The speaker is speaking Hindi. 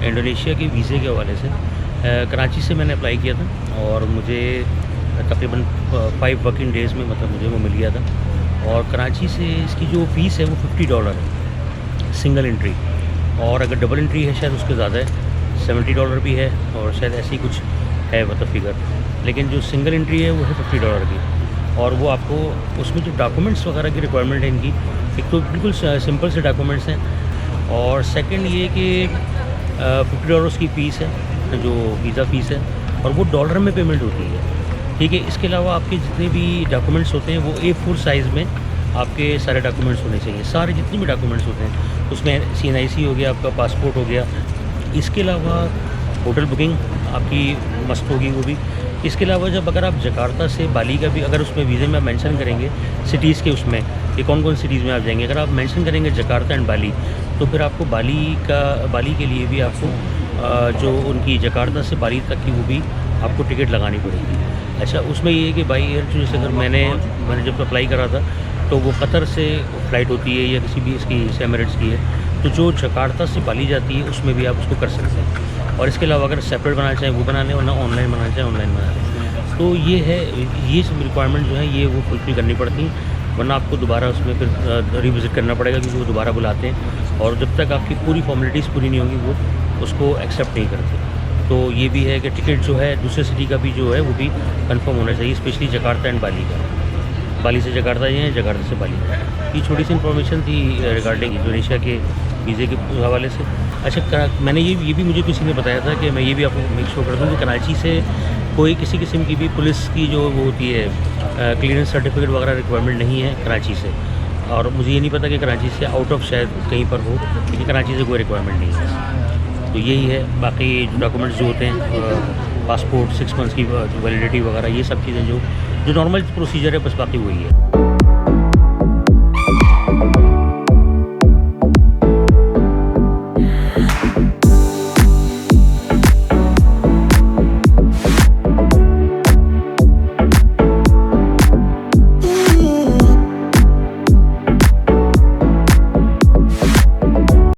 इंडोनेशिया के वीज़े के हवाले से कराची से मैंने अप्लाई किया था और मुझे तकरीबन 5 वर्किंग डेज़ में मतलब मुझे वो मिल गया था। और कराची से इसकी जो फ़ीस है वो $50 है सिंगल एंट्री, और अगर डबल एंट्री है शायद उसके ज़्यादा है, $70 भी है और शायद ऐसी कुछ है मतलब फ़िगर। लेकिन जो सिंगल एंट्री है वो है $50 की। और वो आपको उसमें जो डॉक्यूमेंट्स वगैरह की रिक्वायरमेंट है इनकी, एक तो बिल्कुल सिंपल से डॉक्यूमेंट्स हैं, और सेकंड ये कि $50 की फ़ीस है जो वीज़ा फ़ीस है, और वो डॉलर में पेमेंट होती है। ठीक है, इसके अलावा आपके जितने भी डॉक्यूमेंट्स होते हैं वो A4 साइज़ में आपके सारे डॉक्यूमेंट्स होने चाहिए। सारे जितने भी डॉक्यूमेंट्स होते हैं उसमें CNIC हो गया, आपका पासपोर्ट हो गया। इसके अलावा होटल बुकिंग आपकी मस्त होगी वो भी। इसके अलावा जब अगर आप जकार्ता से बाली का भी अगर उसमें वीज़े में आप मेंशन करेंगे सिटीज़ के उसमें कि कौन कौन सिटीज़ में आप जाएंगे, अगर आप मेंशन करेंगे जकार्ता एंड बाली, तो फिर आपको बाली के लिए भी आपको जो उनकी जकार्ता से बाली तक की वो भी आपको टिकट लगानी पड़ेगी। अच्छा, उसमें ये है कि बाई एयर जैसे अगर मैंने जब अप्लाई करा था तो वो कतर से फ़्लाइट होती है या किसी भी इसकी एमिरेट्स की है, तो जो जकार्ता से बाली जाती है उसमें भी आप उसको कर सकते हैं। और इसके अलावा अगर सेपरेट बनाना चाहें वो बना लें, वरना ऑनलाइन बनाना चाहें ऑनलाइन बना लें। तो ये है, ये सब रिक्वायरमेंट जो है ये वो फुलफ़िल करनी पड़ती हैं, वरना आपको दोबारा उसमें फिर रिविज़िट करना पड़ेगा, क्योंकि वो दोबारा बुलाते हैं और जब तक आपकी पूरी फॉर्मेलिटीज़ पूरी नहीं होंगी वो उसको एक्सेप्ट नहीं करते। तो ये भी है कि टिकट जो है दूसरे सिटी का भी जो है वो भी कंफर्म होना चाहिए, स्पेशली जकार्ता एंड बाली का। बाली से जकार्ता जाएँ, जकार्ता से बाली। ये छोटी सी इन्फॉर्मेशन थी रिगार्डिंग इंडोनेशिया के वीज़े के हवाले से। अच्छा, मैंने ये भी मुझे किसी ने बताया था कि मैं ये भी आपको मेक श्योर कर दूँ कि कराची से कोई किसी किस्म की भी पुलिस की जो वो होती है क्लीयरेंस सर्टिफिकेट वगैरह रिक्वायरमेंट नहीं है कराची से। और मुझे ये नहीं पता कि कराची से आउट ऑफ शायद कहीं पर हो, लेकिन कराची से कोई रिक्वायरमेंट नहीं है। तो यही है, बाकी डॉक्यूमेंट्स जो होते हैं पासपोर्ट 6 मंथ्स की वैलिडिटी वगैरह ये सब चीज़ें जो नॉर्मल प्रोसीजर है बस बाकी वही है।